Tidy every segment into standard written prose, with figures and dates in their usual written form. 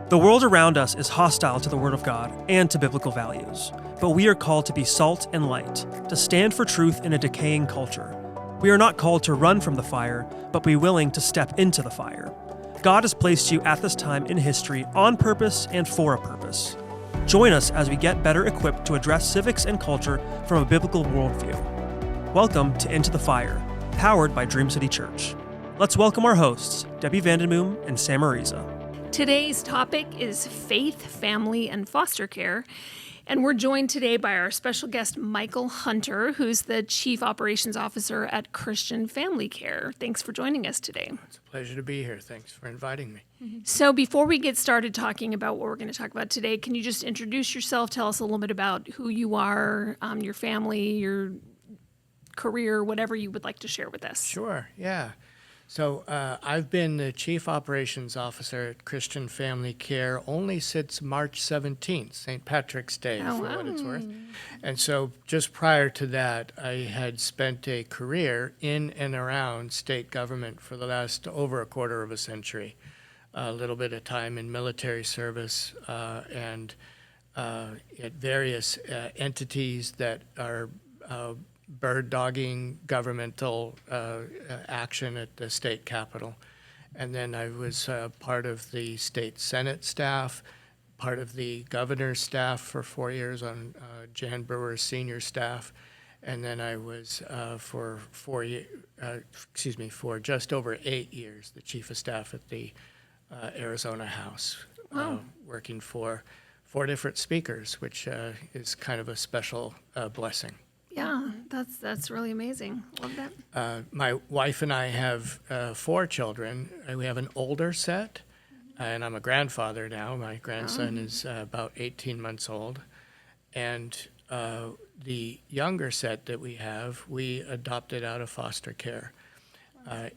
The world around us is hostile to the Word of God and to biblical values, but we are called to be salt and light, to stand for truth in a decaying culture. We are not called to run from the fire, but be willing to step into the fire. God has placed you at this time in history on purpose and for a purpose. Join us as we get better equipped to address civics and culture from a biblical worldview. Welcome to Into the Fire, powered by Dream City Church. Let's welcome our hosts, Debi Vandenboom and Sam Ariza. Today's topic is faith, family, and foster care. And we're joined today by our special guest, Michael Hunter, who's the Chief Operations Officer at Chirstian Family Care. Thanks for joining us today. It's a pleasure to be here. Thanks for inviting me. So before we get started talking about what we're going to talk about today, can you just introduce yourself, tell us a little bit about who you are, your family, your career, whatever you would like to share with us? Sure, yeah. So I've been the Chief Operations Officer at Chirstian Family Care only since March 17th, St. Patrick's Day, what it's worth. And so just prior to that, I had spent a career in and around state government for the last over a quarter of a century. A little bit of time in military service and at various entities that are bird dogging governmental action at the state capitol. And then I was part of the state senate staff, part of the governor's staff for 4 years on Jan Brewer's senior staff. And then I was for just over 8 years, the chief of staff at the Arizona House, working for 4 different speakers, which is kind of a special blessing. Yeah, that's really amazing. Love that. My wife and I have 4 children. We have an older set, and I'm a grandfather now. My grandson is about 18 months old. And the younger set that we adopted out of foster care.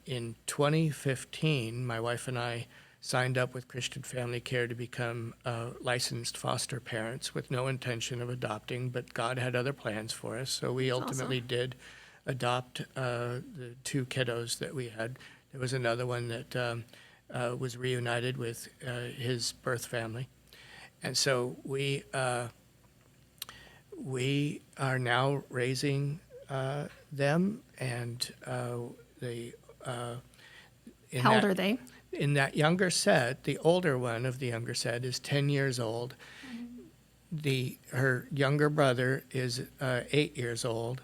In 2015, my wife and I signed up with Chirstian Family Care to become licensed foster parents with no intention of adopting, but God had other plans for us. So we ultimately did adopt the 2 kiddos that we had. There was another one that was reunited with his birth family. And so we are now raising them, and How old are they? In that younger set, the older one of the younger set is 10 years old. Her younger brother is 8 years old,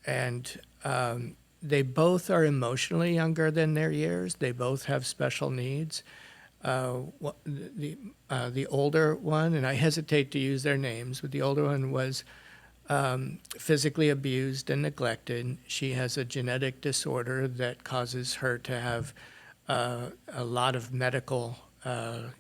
and they both are emotionally younger than their years. They both have special needs. The older one, and I hesitate to use their names, but the older one was physically abused and neglected. She has a genetic disorder that causes her to have a lot of medical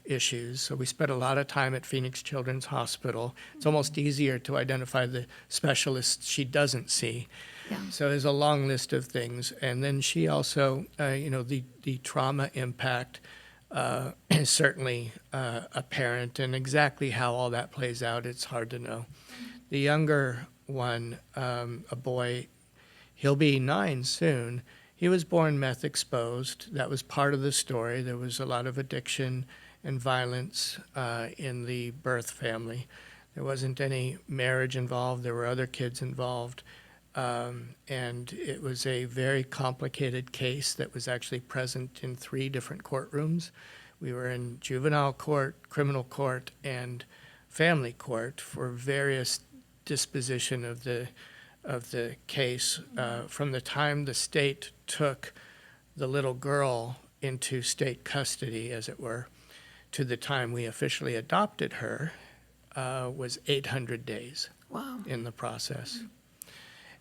issues. So we spent a lot of time at Phoenix Children's Hospital. It's almost easier to identify the specialists she doesn't see. Yeah. So there's a long list of things. And then she also, the trauma impact is certainly apparent, and exactly how all that plays out, it's hard to know. The younger one, a boy, he'll be 9 soon. He was born meth exposed. That was part of the story. There was a lot of addiction and violence in the birth family. There wasn't any marriage involved. There were other kids involved. And it was a very complicated case that was actually present in 3 different courtrooms. We were in juvenile court, criminal court, and family court for various disposition of the case, from the time the state took the little girl into state custody, as it were, to the time we officially adopted her, was 800 days. Wow. In the process.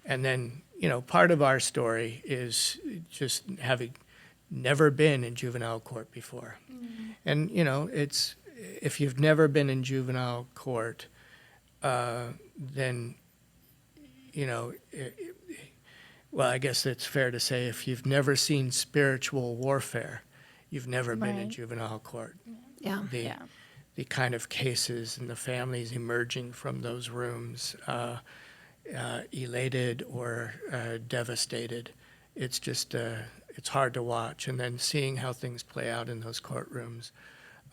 And then, part of our story is just having never been in juvenile court before. And, it's, if you've never been in juvenile court, then well, I guess it's fair to say if you've never seen spiritual warfare, you've never been in juvenile court. Yeah. The kind of cases and the families emerging from those rooms, elated or devastated. It's just, it's hard to watch. And then seeing how things play out in those courtrooms,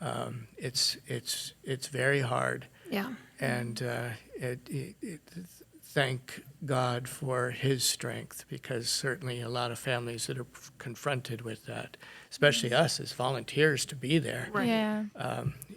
It's very hard. Yeah. And thank God for his strength, because certainly a lot of families that are confronted with that, especially us as volunteers to be there, Right. Yeah.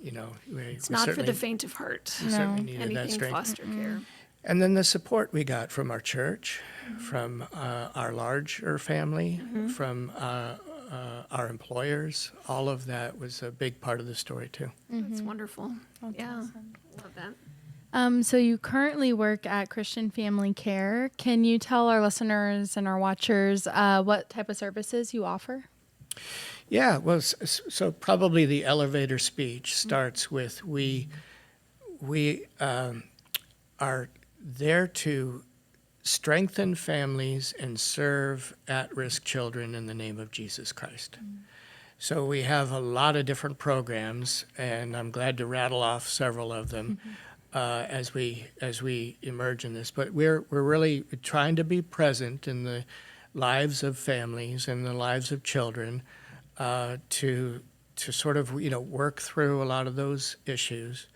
It's not for the faint of heart. we certainly needed that Anything strength. foster care. And then the support we got from our church, from our larger family, from our employers, all of that was a big part of the story too. That's wonderful. Yeah. awesome. Love that. So you currently work at Chirstian Family Care. Can you tell our listeners and our watchers what type of services you offer? Yeah, well, so probably the elevator speech starts with we are there to strengthen families and serve at-risk children in the name of Jesus Christ. So we have a lot of different programs, and I'm glad to rattle off several of them as we emerge in this. But we're really trying to be present in the lives of families and the lives of children to sort of work through a lot of those issues.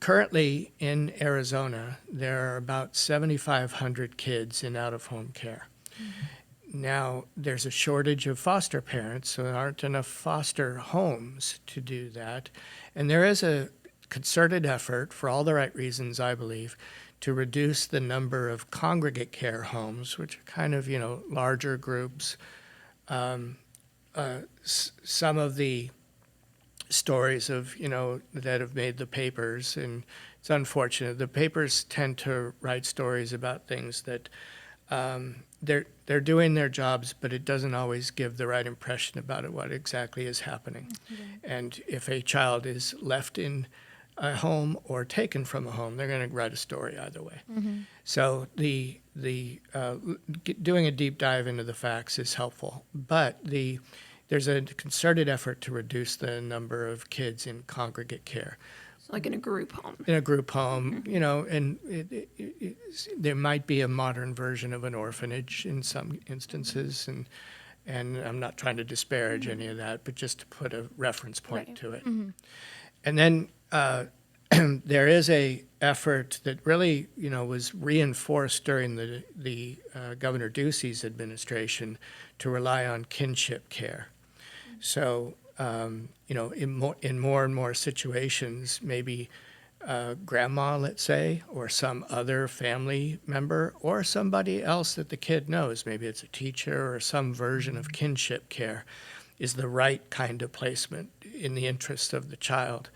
Currently in Arizona, there are about 7,500 kids in out-of-home care. Now, there's a shortage of foster parents, so there aren't enough foster homes to do that. And there is a concerted effort, for all the right reasons, I believe, to reduce the number of congregate care homes, which are kind of, larger groups. Some of the stories of, that have made the papers, and it's unfortunate. The papers tend to write stories about things that they're doing their jobs, but it doesn't always give the right impression about it, what exactly is happening. And if a child is left in a home or taken from a home, they're going to write a story either way. So the doing a deep dive into the facts is helpful, but there's a concerted effort to reduce the number of kids in congregate care. So like in a group home. In a group home, and there might be a modern version of an orphanage in some instances, and I'm not trying to disparage any of that, but just to put a reference point to it. And then there is a effort that really, was reinforced during the Governor Ducey's administration to rely on kinship care. So, in more and more situations, maybe grandma, let's say, or some other family member, or somebody else that the kid knows, maybe it's a teacher or some version of kinship care, is the right kind of placement in the interest of the child.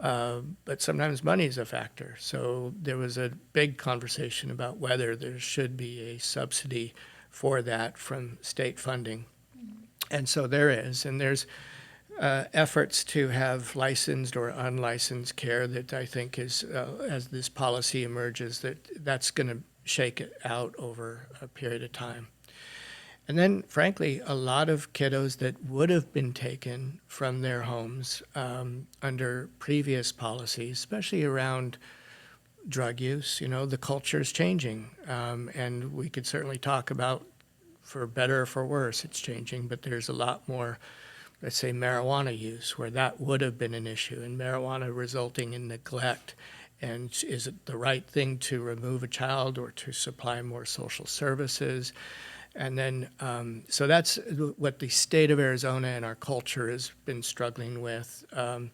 But sometimes money is a factor. So there was a big conversation about whether there should be a subsidy for that from state funding. And so there is, and there's efforts to have licensed or unlicensed care that I think is, as this policy emerges, that's going to shake it out over a period of time. And then, frankly, a lot of kiddos that would have been taken from their homes under previous policies, especially around drug use, the culture is changing. And we could certainly talk about, for better or for worse, it's changing, but there's a lot more, let's say, marijuana use, where that would have been an issue, and marijuana resulting in neglect. And is it the right thing to remove a child or to supply more social services? And then, so that's what the state of Arizona and our culture has been struggling with. And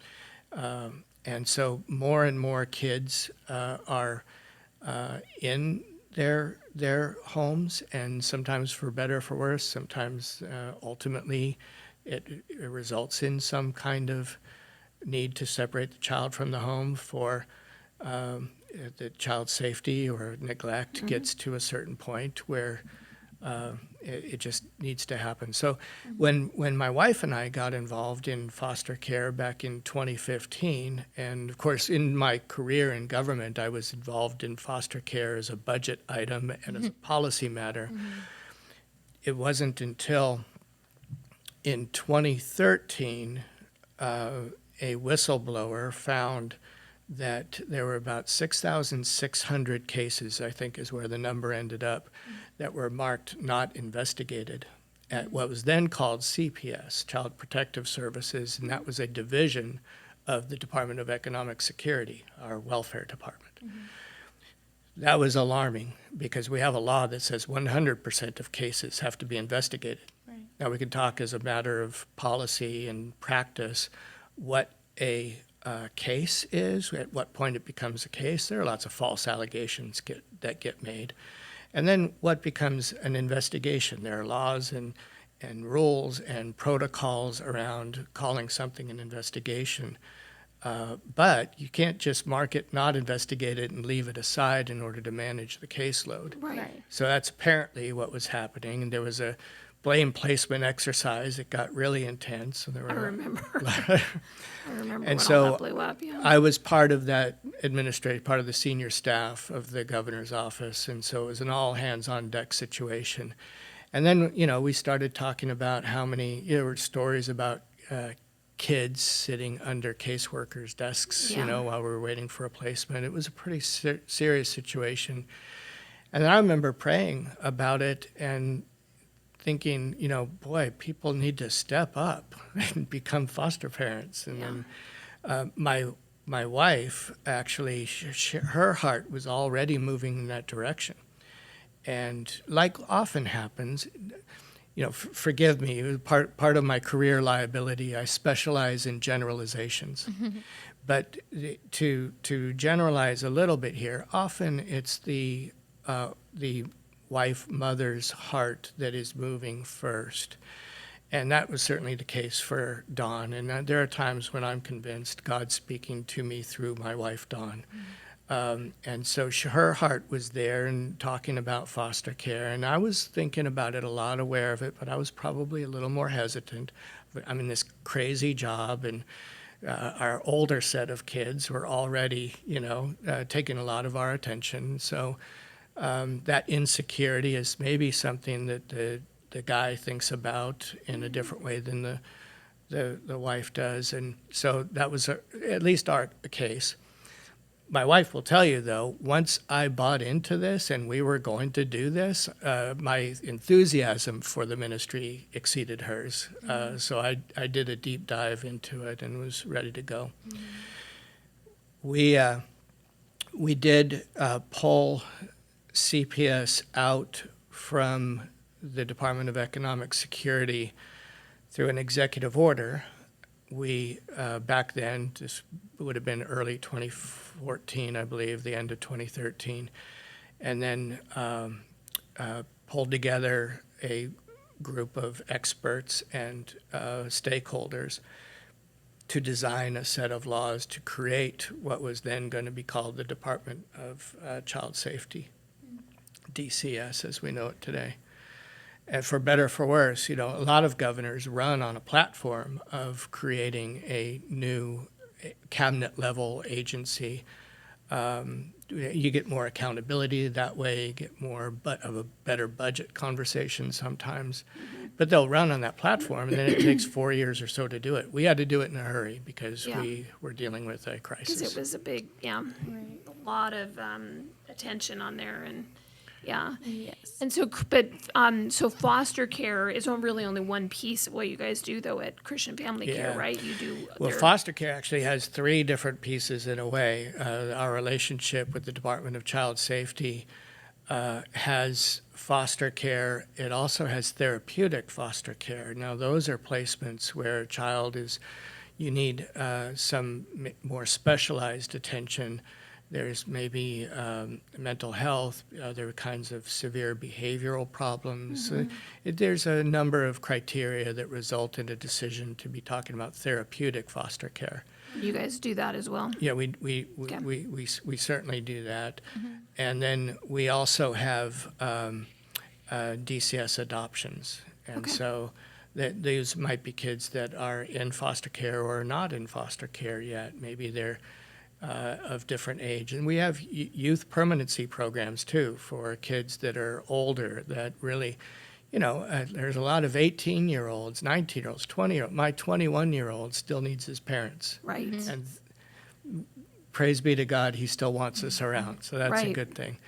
so more and more kids are in their homes, and sometimes for better or for worse, sometimes ultimately it results in some kind of need to separate the child from the home for the child's safety, or neglect gets to a certain point where it just needs to happen. So when my wife and I got involved in foster care back in 2015, and of course in my career in government, I was involved in foster care as a budget item and as a policy matter. It wasn't until in 2013, a whistleblower found that there were about 6,600 cases, I think is where the number ended up, that were marked not investigated at what was then called CPS, Child Protective Services, and that was a division of the Department of Economic Security, our welfare department. That was alarming because we have a law that says 100% of cases have to be investigated. Right. Now, we can talk as a matter of policy and practice what a case is, at what point it becomes a case. There are lots of false allegations that get made. And then what becomes an investigation. There are laws and rules and protocols around calling something an investigation. But you can't just mark it not investigated and leave it aside in order to manage the caseload. Right. So that's apparently what was happening. And there was a blame placement exercise that got really intense. And there were I remember. I remember And when so all that blew up. Yeah. I was part of that part of the senior staff of the governor's office. And so it was an all hands on deck situation. And then, we started talking about how many, there were stories about kids sitting under caseworkers' desks, Yeah. while we were waiting for a placement. It was a pretty serious situation. And I remember praying about it and thinking, boy, people need to step up and become foster parents. And then my wife, actually, her heart was already moving in that direction. And like often happens, forgive me, part of my career liability, I specialize in generalizations. But to generalize a little bit here, often it's the wife, mother's heart that is moving first. And that was certainly the case for Dawn. And there are times when I'm convinced God's speaking to me through my wife, Dawn. And so her heart was there and talking about foster care. And I was thinking about it a lot, aware of it, but I was probably a little more hesitant. I'm in this crazy job, and our older set of kids were already, taking a lot of our attention. So that insecurity is maybe something that the guy thinks about in a different way than the wife does. And so that was at least our case. My wife will tell you, though, once I bought into this and we were going to do this, my enthusiasm for the ministry exceeded hers. So I did a deep dive into it and was ready to go. We did pull CPS out from the Department of Economic Security through an executive order. We, back then, this would have been early 2014, I believe, the end of 2013, and then pulled together a group of experts and stakeholders to design a set of laws to create what was then going to be called the Department of Child Safety, DCS as we know it today. And for better or for worse, a lot of governors run on a platform of creating a new cabinet-level agency. You get more accountability that way, you get more of a better budget conversation sometimes. But they'll run on that platform, and then it takes 4 years or so to do it. We had to do it in a hurry because we were dealing with a crisis. Because it was a big, a lot of attention on there, and Yes. And so, so foster care is really only one piece of what you guys do, though, at Christian Family Care, right? You do. Well, foster care actually has three different pieces in a way. Our relationship with the Department of Child Safety has foster care. It also has therapeutic foster care. Now, those are placements where a child you need some more specialized attention. There's maybe mental health, other kinds of severe behavioral problems. There's a number of criteria that result in a decision to be talking about therapeutic foster care. You guys do that as well? Yeah, we certainly do that. And then we also have DCS adoptions. And so these might be kids that are in foster care or not in foster care yet. Maybe they're of different age. And we have youth permanency programs, too, for kids that are older that really, there's a lot of 18-year-olds, 19-year-olds, 20-year-olds. My 21-year-old still needs his parents. Right. And praise be to God, he still wants us around. So that's a good thing.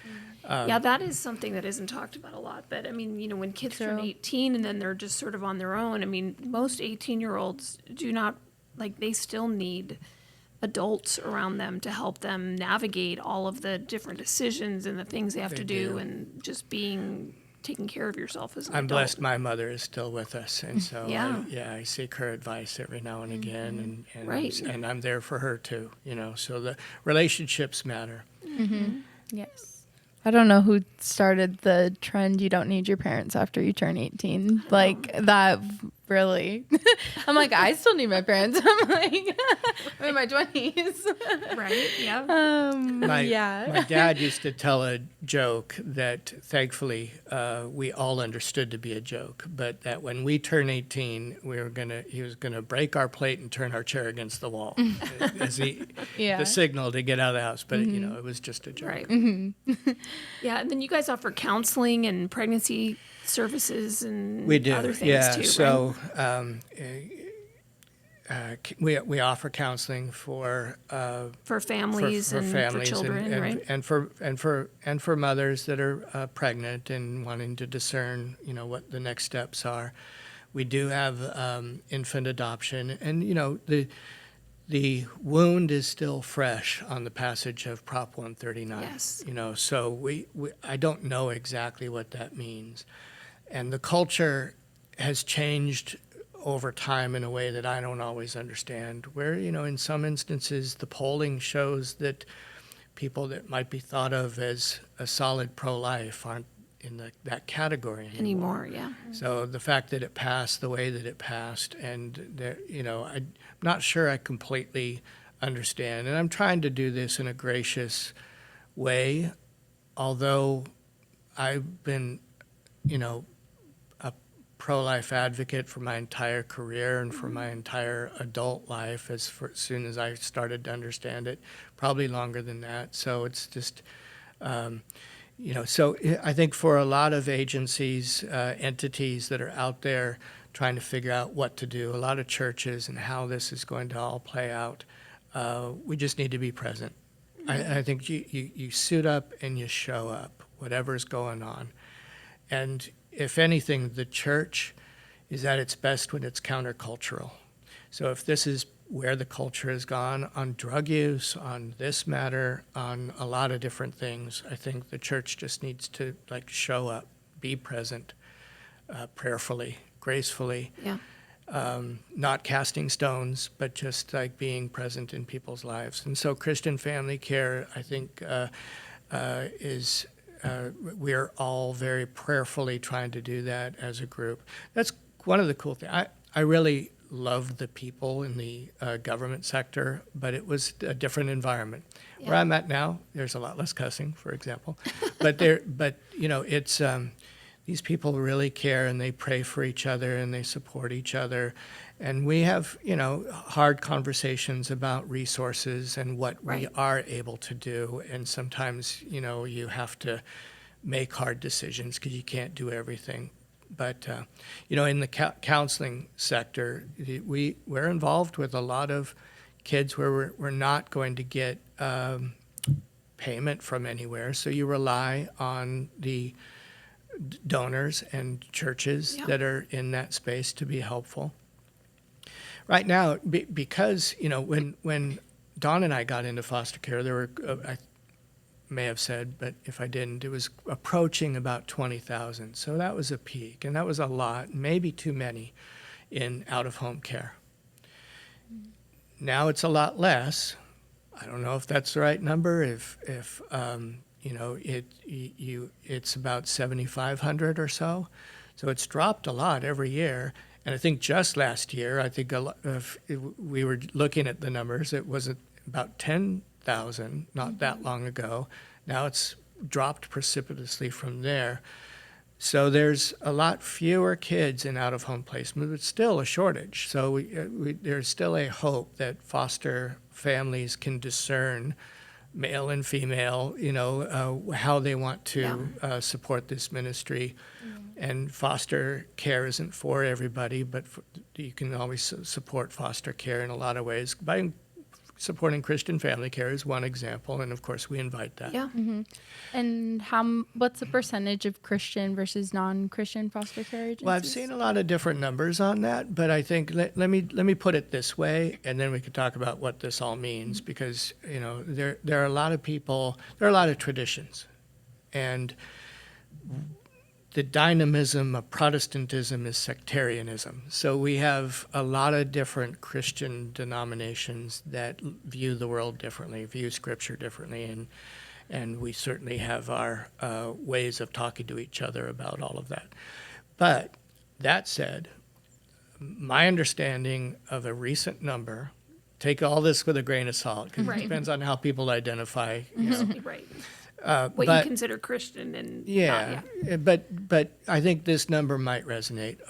That is something that isn't talked about a lot. But, I mean, when kids turn 18 and then they're just sort of on their own, I mean, most 18-year-olds do not, they still need adults around them to help them navigate all of the different decisions and the things they have to do, and just taking care of yourself as an I'm adult. blessed my mother is still with us, and so Yeah. I seek her advice every now and again, and Right. and I'm there for her too, so the relationships matter. Yes. I don't know who started the trend, you don't need your parents after you turn 18. Like that really. I'm like, I still need my parents. I'm like, I'm in my 20s. Right, yeah. My dad used to tell a joke that thankfully we all understood to be a joke, but that when we turn 18, he was gonna break our plate and turn our chair against the wall as the signal to get out of the house. But it was just a joke. Right. Yeah, and then you guys offer counseling and pregnancy services and We do, other things too, so right? we offer counseling for For families and for children, right? and for mothers that are pregnant and wanting to discern, what the next steps are. We do have infant adoption, and the wound is still fresh on the passage of Prop 139. Yes. So I don't know exactly what that means, and the culture has changed over time in a way that I don't always understand, where, in some instances, the polling shows that people that might be thought of as a solid pro-life aren't in that category anymore. Yeah. So the fact that it passed the way that it passed, and I'm not sure I completely understand, and I'm trying to do this in a gracious way, although I've been, a pro-life advocate for my entire career and for my entire adult life as soon as I started to understand it, probably longer than that. So it's just, so I think for a lot of agencies, entities that are out there trying to figure out what to do, a lot of churches and how this is going to all play out, we just need to be present. I think you suit up and you show up, whatever's going on. And if anything, the church is at its best when it's countercultural. So if this is where the culture has gone on drug use, on this matter, on a lot of different things, I think the church just needs to show up, be present, prayerfully, gracefully, not casting stones, but just being present in people's lives. And so Chirstian Family Care, I think, is we're all very prayerfully trying to do that as a group. That's one of the cool things. I really love the people in the government sector, but it was a different environment. Yeah. Where I'm at now, there's a lot less cussing, for example. But it's these people really care, and they pray for each other, and they support each other. And we have, hard conversations about resources and what we are able to do. And sometimes, you have to make hard decisions because you can't do everything. But, in the counseling sector, we're involved with a lot of kids where we're not going to get payment from anywhere. So you rely on the donors and churches that are in that space to be helpful. Right now, because, when Dawn and I got into foster care, there were, I may have said, but if I didn't, it was approaching about 20,000. So that was a peak, and that was a lot, maybe too many in out-of-home care. Now it's a lot less. I don't know if that's the right number. If it's about 7,500 or so. So it's dropped a lot every year. And I think just last year, we were looking at the numbers, it was about 10,000 not that long ago. Now it's dropped precipitously from there. So there's a lot fewer kids in out-of-home placement, but still a shortage. So there's still a hope that foster families can discern male and female, how they want to support this ministry. And foster care isn't for everybody, but you can always support foster care in a lot of ways by supporting Christian Family Care is one example, and of course we invite that. Yeah. And what's the percentage of Christian versus non-Christian foster care agencies? Well, I've seen a lot of different numbers on that, but I think let me put it this way, and then we can talk about what this all means, because there are a lot of people, there are a lot of traditions, and the dynamism of Protestantism is sectarianism. So we have a lot of different Christian denominations that view the world differently, view Scripture differently, and we certainly have our ways of talking to each other about all of that. But that said, my understanding of a recent number, take all this with a grain of salt, because Right. it depends on how people identify. Right. What but- you consider Christian and Yeah, not, but I think this number might resonate.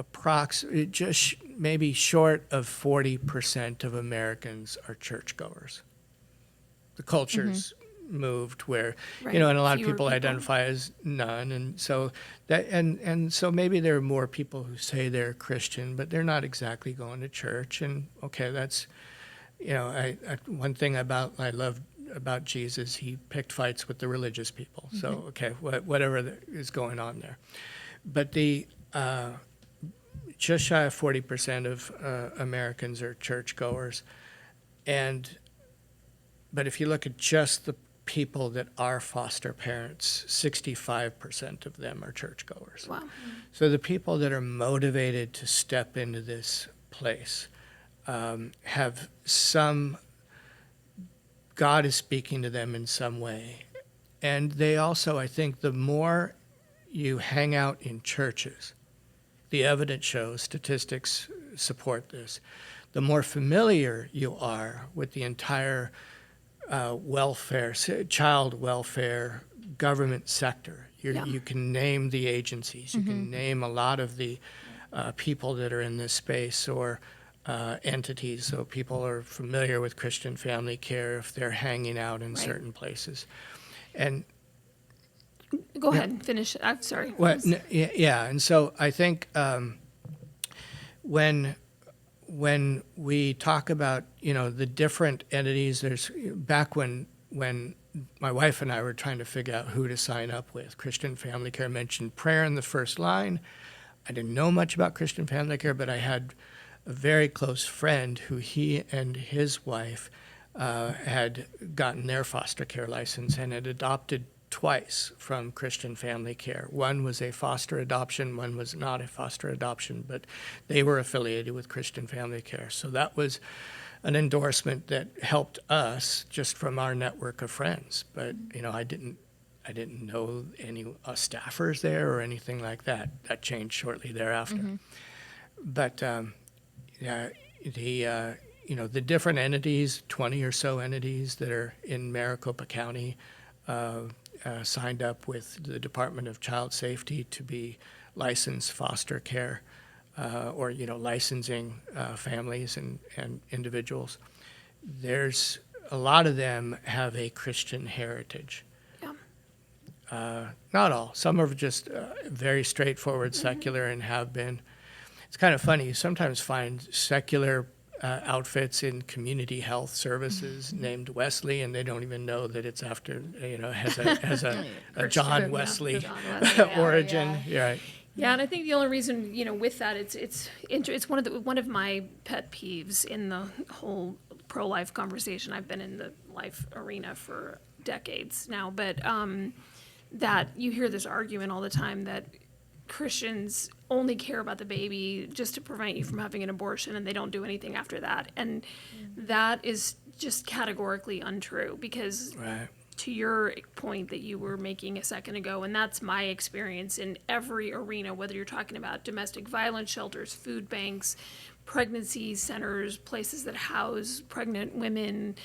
Just maybe short of 40% of Americans are churchgoers. The culture's moved where Right. and a lot of Fewer people people. identify as none, and so that and so maybe there are more people who say they're Christian, but they're not exactly going to church. And okay, that's one thing I love about Jesus, he picked fights with the religious people. So, okay, whatever is going on there. But just shy of 40% of Americans are churchgoers. But if you look at just the people that are foster parents, 65% of them are churchgoers. wow. So the people that are motivated to step into this place have God is speaking to them in some way. And they also, I think, the more you hang out in churches, the evidence shows, statistics support this, the more familiar you are with the entire child welfare government sector. You can name the agencies, you can name a lot of the people that are in this space, or entities, so people are familiar with Christian Family Care if they're hanging out in certain places. And Go ahead and finish. I'm sorry. and so I think when we talk about the different entities, there's back when my wife and I were trying to figure out who to sign up with. Christian Family Care mentioned prayer in the first line. I didn't know much about Christian Family Care, but I had a very close friend who he and his wife had gotten their foster care license and had adopted twice from Christian Family Care. One was a foster adoption, one was not a foster adoption, but they were affiliated with Christian Family Care. So that was an endorsement that helped us just from our network of friends. But I didn't know any staffers there or anything like that. That changed shortly thereafter. But the different entities, 20 or so entities that are in Maricopa County, signed up with the Department of Child Safety to be licensed foster care, or licensing families and individuals. There's a lot of them have a Christian heritage. Not all. Some are just very straightforward secular and have been. It's kind of funny. You sometimes find secular outfits in community health services named Wesley, and they don't even know that it's after, has a John Wesley origin. Yeah. Right. Yeah, and I think the only reason, with that, it's one of my pet peeves in the whole pro-life conversation. I've been in the life arena for decades now, but that you hear this argument all the time that Christians only care about the baby just to prevent you from having an abortion, and they don't do anything after that. And that is just categorically untrue, because to your point that you were making a second ago, and that's my experience in every arena, whether you're talking about domestic violence shelters, food banks, pregnancy centers, places that house pregnant women,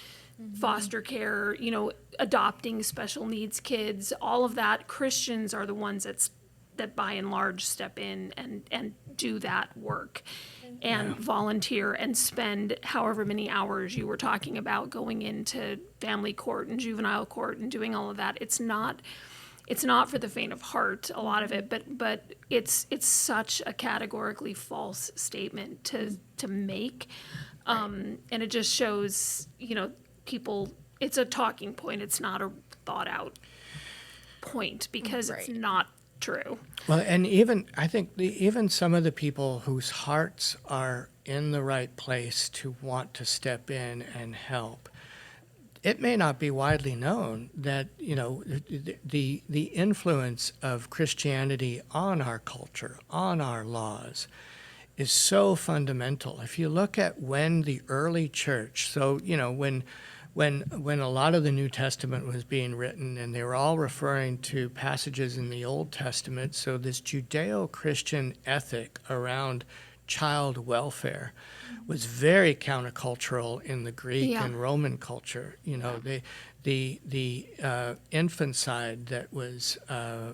foster care, adopting special needs kids, all of that, Christians are the ones that by and large step in and do that work and volunteer and spend however many hours you were talking about going into family court and juvenile court and doing all of that. It's not for the faint of heart, a lot of it, but it's such a categorically false statement to make. And it just shows, people, it's a talking point. It's not a thought out point because it's not true. Well, and even I think even some of the people whose hearts are in the right place to want to step in and help, it may not be widely known that the influence of Christianity on our culture, on our laws, is so fundamental. If you look at when the early church, so when a lot of the New Testament was being written, and they were all referring to passages in the Old Testament, so this Judeo-Christian ethic around child welfare was very countercultural in the Greek and Roman culture. The infanticide that was a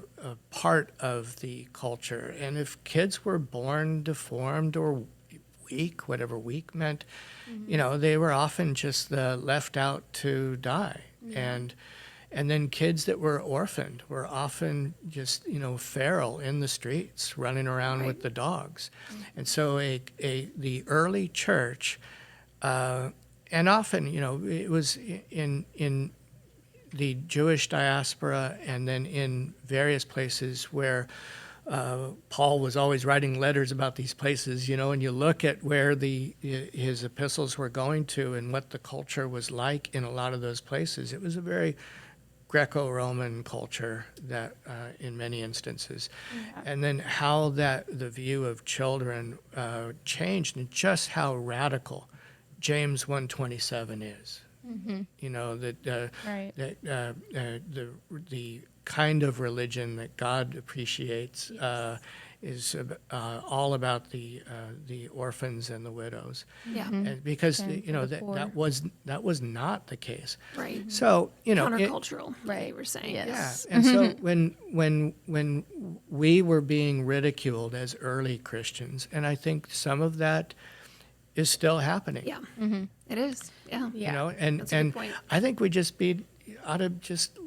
part of the culture, and if kids were born deformed or weak, whatever weak meant, they were often just left out to die. And then kids that were orphaned were often just, feral in the streets, running around with the dogs. And so the early church, and often, it was in the Jewish diaspora and then in various places where Paul was always writing letters about these places, and you look at where his epistles were going to and what the culture was like in a lot of those places. It was a very Greco-Roman culture that, in many instances, and then how the view of children changed, and just how radical James 1:27 is. The kind of religion that God appreciates is all about the orphans and the widows. And because that was not the case. Right. So Countercultural. They were saying. Yes. Yeah. And so when we were being ridiculed as early Christians, and I think some of that is still happening. Yeah. It is. Yeah. And That's a good point. I think we ought to just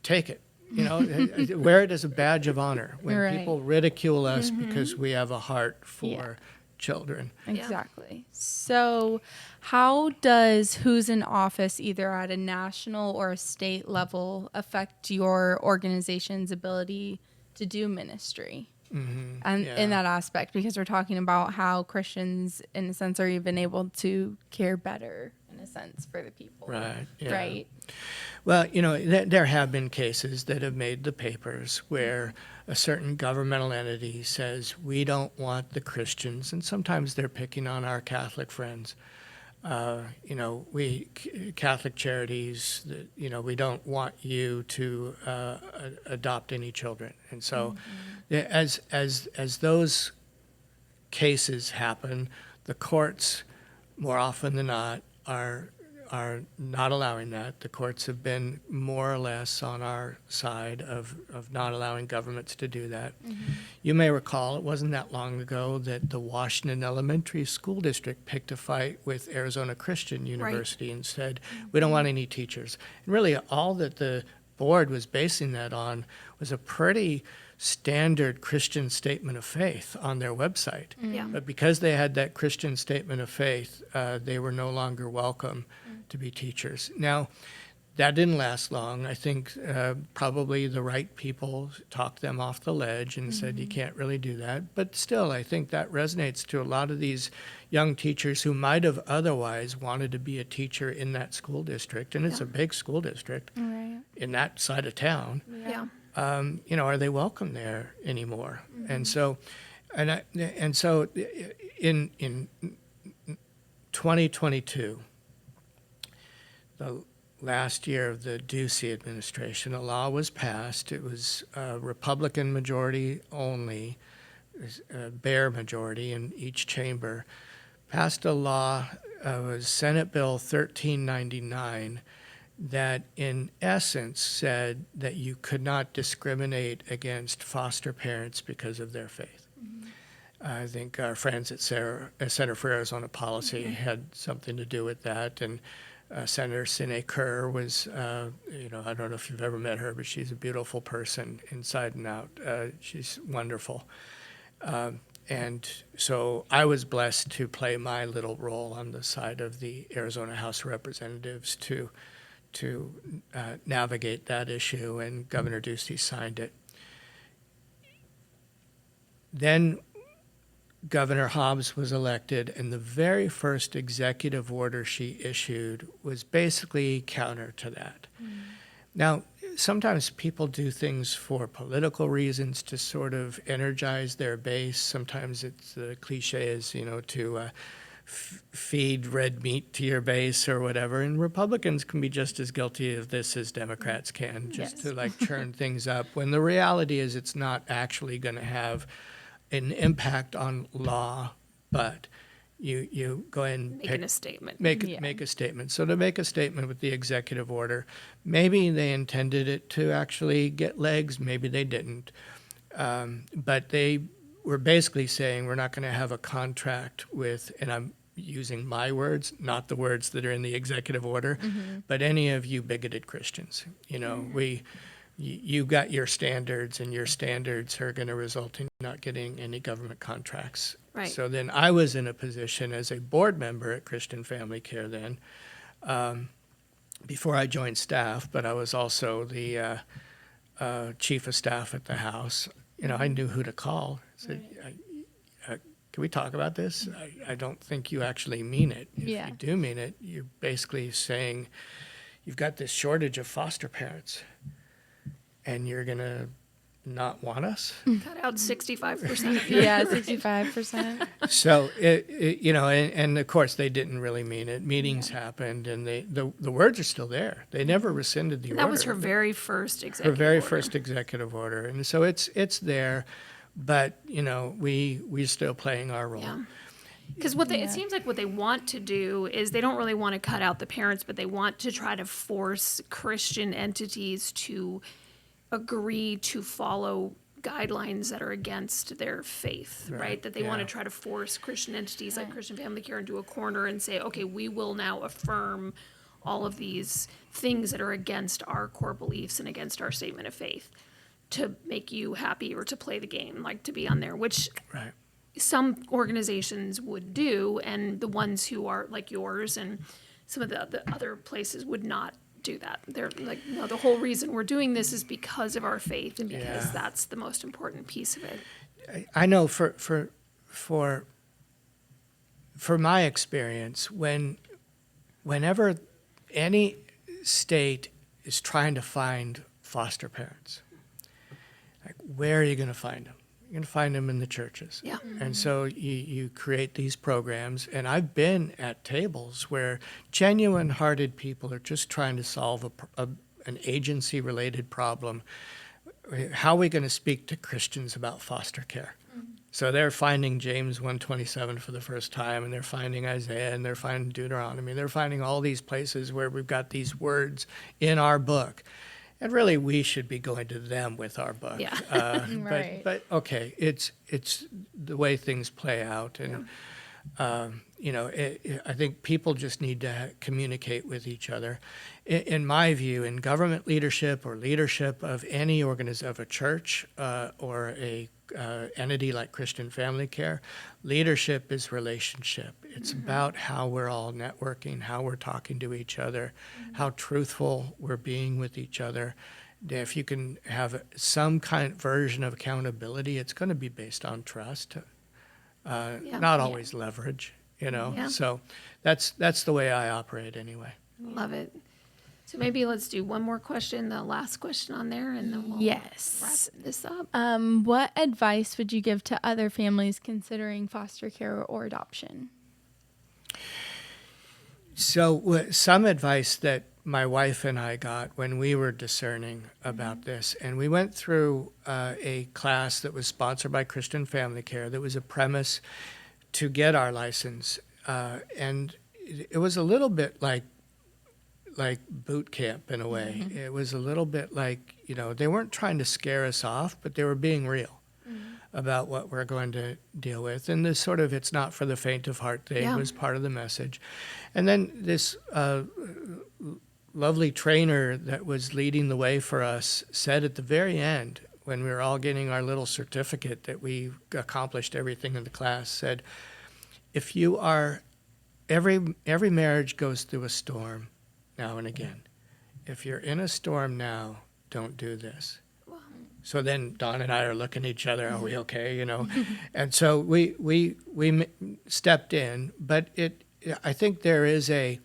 take it. Wear it as a badge of honor when people ridicule us because we have a heart for children. Exactly. So how does who's in office, either at a national or a state level, affect your organization's ability to do ministry? And in that aspect, because we're talking about how Christians, in a sense, are even able to care better, in a sense, for the people. Right. Yeah. Right. Well, there have been cases that have made the papers where a certain governmental entity says, we don't want the Christians, and sometimes they're picking on our Catholic friends. We Catholic charities, we don't want you to adopt any children. And so as those cases happen, the courts, more often than not, are not allowing that. The courts have been more or less on our side of not allowing governments to do that. You may recall, it wasn't that long ago that the Washington Elementary School District picked a fight with Arizona Christian University and said, we don't want any teachers. And really all that the board was basing that on was a pretty standard Christian statement of faith on their website. But because they had that Christian statement of faith, they were no longer welcome to be teachers. Now, that didn't last long. I think probably the right people talked them off the ledge and said, you can't really do that. But still, I think that resonates to a lot of these young teachers who might have otherwise wanted to be a teacher in that school district. And it's a big school district in that side of town. Are they welcome there anymore? And so, in 2022, the last year of the Ducey administration, a law was passed. It was a Republican majority only, a bare majority in each chamber, passed a law, was Senate Bill 1399, that in essence said that you could not discriminate against foster parents because of their faith. I think our friends at Center for Arizona Policy had something to do with that, and Senator Sine Kerr was, I don't know if you've ever met her, but she's a beautiful person inside and out. She's wonderful. And so I was blessed to play my little role on the side of the Arizona House of Representatives to navigate that issue, and Governor Ducey signed it. Then Governor Hobbs was elected, and the very first executive order she issued was basically counter to that. Now, sometimes people do things for political reasons to sort of energize their base. Sometimes it's the cliche is, to feed red meat to your base or whatever. And Republicans can be just as guilty of this as Democrats can, just to like churn things up, when the reality is it's not actually going to have an impact on law, but you go ahead and Making a statement. make a statement. So to make a statement with the executive order, maybe they intended it to actually get legs, maybe they didn't. But they were basically saying we're not going to have a contract with, and I'm using my words, not the words that are in the executive order, but any of you bigoted Christians. You got your standards, and your standards are going to result in not getting any government contracts. Right. So then I was in a position as a board member at Chirstian Family Care then, before I joined staff, but I was also the chief of staff at the House. I knew who to call. I said, can we talk about this? I don't think you actually mean it. If you do mean it, you're basically saying you've got this shortage of foster parents, and you're going to not want us? Cut out 65%. Yeah, 65%. So, and of course they didn't really mean it. Meetings happened, and the words are still there. They never rescinded the order. That was her very first executive order. Her very first executive order. And so it's there, but, we're still playing our role. Yeah. Because it seems like what they want to do is they don't really want to cut out the parents, but they want to try to force Christian entities to agree to follow guidelines that are against their faith, right? That they want to try to force Christian entities like Chirstian Family Care into a corner and say, okay, we will now affirm all of these things that are against our core beliefs and against our statement of faith to make you happy or to play the game, like to be on there, which some organizations would do, and the ones who are like yours and some of the other places would not do that. They're like, no, the whole reason we're doing this is because of our faith and because that's the most important piece of it. I know for my experience, whenever any state is trying to find foster parents, like, where are you going to find them? You're going to find them in the churches. Yeah. And so you create these programs, and I've been at tables where genuine-hearted people are just trying to solve an agency-related problem. How are we going to speak to Christians about foster care? So they're finding James 1:27 for the first time, and they're finding Isaiah, and they're finding Deuteronomy. They're finding all these places where we've got these words in our book. And really, we should be going to them with our book. Yeah. Right. But okay, it's the way things play out, and I think people just need to communicate with each other. In my view, in government leadership or leadership of any organization, of a church or a entity like Chirstian Family Care, leadership is relationship. It's about how we're all networking, how we're talking to each other, how truthful we're being with each other. If you can have some kind of version of accountability, it's going to be based on trust, not always leverage. Yeah. So that's the way I operate anyway. Love it. So maybe let's do one more question, the last question on there, and then we'll wrap this up. What advice would you give to other families considering foster care or adoption? So some advice that my wife and I got when we were discerning about this, and we went through a class that was sponsored by Chirstian Family Care that was a premise to get our license, and it was a little bit like boot camp in a way. It was a little bit like, they weren't trying to scare us off, but they were being real about what we're going to deal with. And this sort of it's not for the faint of heart thing was part of the message. And then this lovely trainer that was leading the way for us said at the very end, when we were all getting our little certificate that we accomplished everything in the class, said, if you are, every marriage goes through a storm now and again. If you're in a storm now, don't do this. So then Don and I are looking at each other, are we okay, you know? And so we stepped in, but I think there is an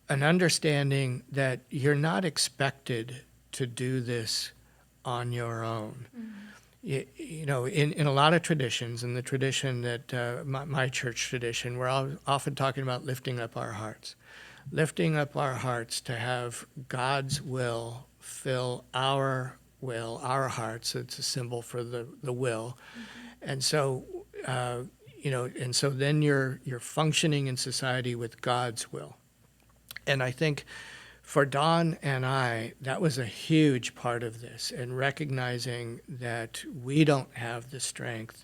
understanding that you're not expected to do this on your own. You know, in a lot of traditions, in the tradition that my church tradition, we're often talking about lifting up our hearts to have God's will fill our will, our hearts. It's a symbol for the will. And so, you know, and so then you're functioning in society with God's will. And I think for Don and I, that was a huge part of this, and recognizing that we don't have the strength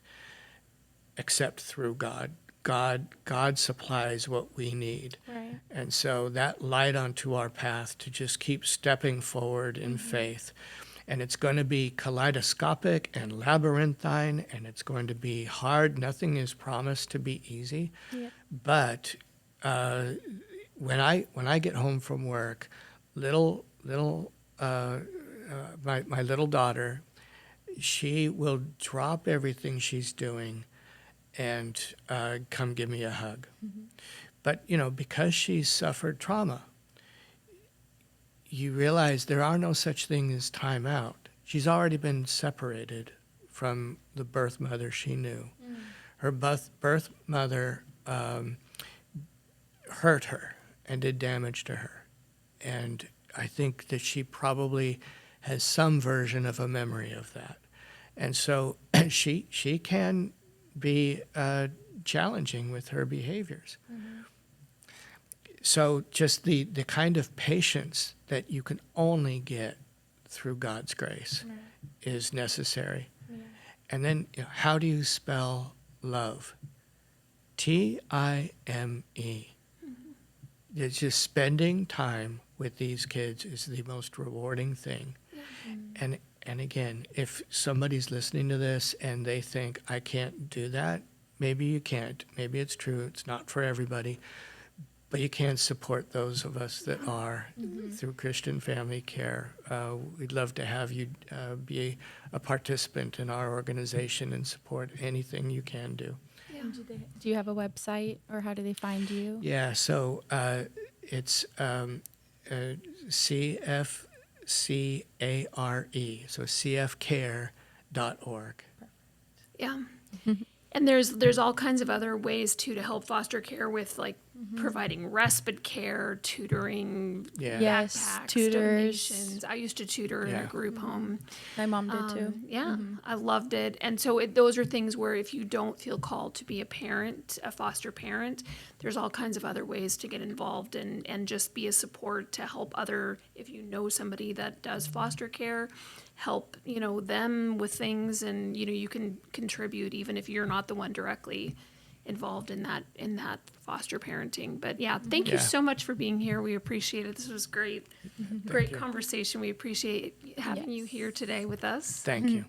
except through God. God supplies what we need. Right. And so that light onto our path to just keep stepping forward in faith. And it's going to be kaleidoscopic and labyrinthine, and it's going to be hard. Nothing is promised to be easy. Yep. But when I get home from work, my little daughter, she will drop everything she's doing and come give me a hug. But, you know, because she's suffered trauma, you realize there are no such thing as time out. She's already been separated from the birth mother she knew. Her birth mother hurt her and did damage to her. And I think that she probably has some version of a memory of that. And so she can be challenging with her behaviors. So just the kind of patience that you can only get through God's grace is necessary. And then, you know, how do you spell love? Time. It's just spending time with these kids is the most rewarding thing. And again, if somebody's listening to this and they think, I can't do that, maybe you can't. Maybe it's true. It's not for everybody. But you can support those of us that are through Chirstian Family Care. We'd love to have you be a participant in our organization and support anything you can do. Do you have a website, or how do they find you? Yeah, so it's CFCARE, so cfcare.org. Yeah. And there's all kinds of other ways too to help foster care with, like, providing respite care, tutoring, Yes, backpacks, tutors. donations. I used to tutor in a group home. My mom did too. Yeah, I loved it. And so those are things where if you don't feel called to be a parent, a foster parent, there's all kinds of other ways to get involved and just be a support to help if you know somebody that does foster care, help, you know, them with things, and, you know, you can contribute even if you're not the one directly involved in that foster parenting. But yeah, thank you so much for being here. We appreciate it. This was great. Great conversation. We appreciate having you here today with us. Thank you.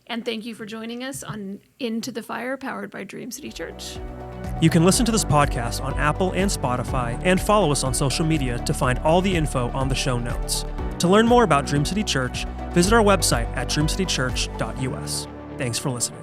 And thank you for joining us on Into the Fire, powered by Dream City Church. You can listen to this podcast on Apple and Spotify, and follow us on social media to find all the info on the show notes. To learn more about Dream City Church, visit our website at dreamcitychurch.us. Thanks for listening.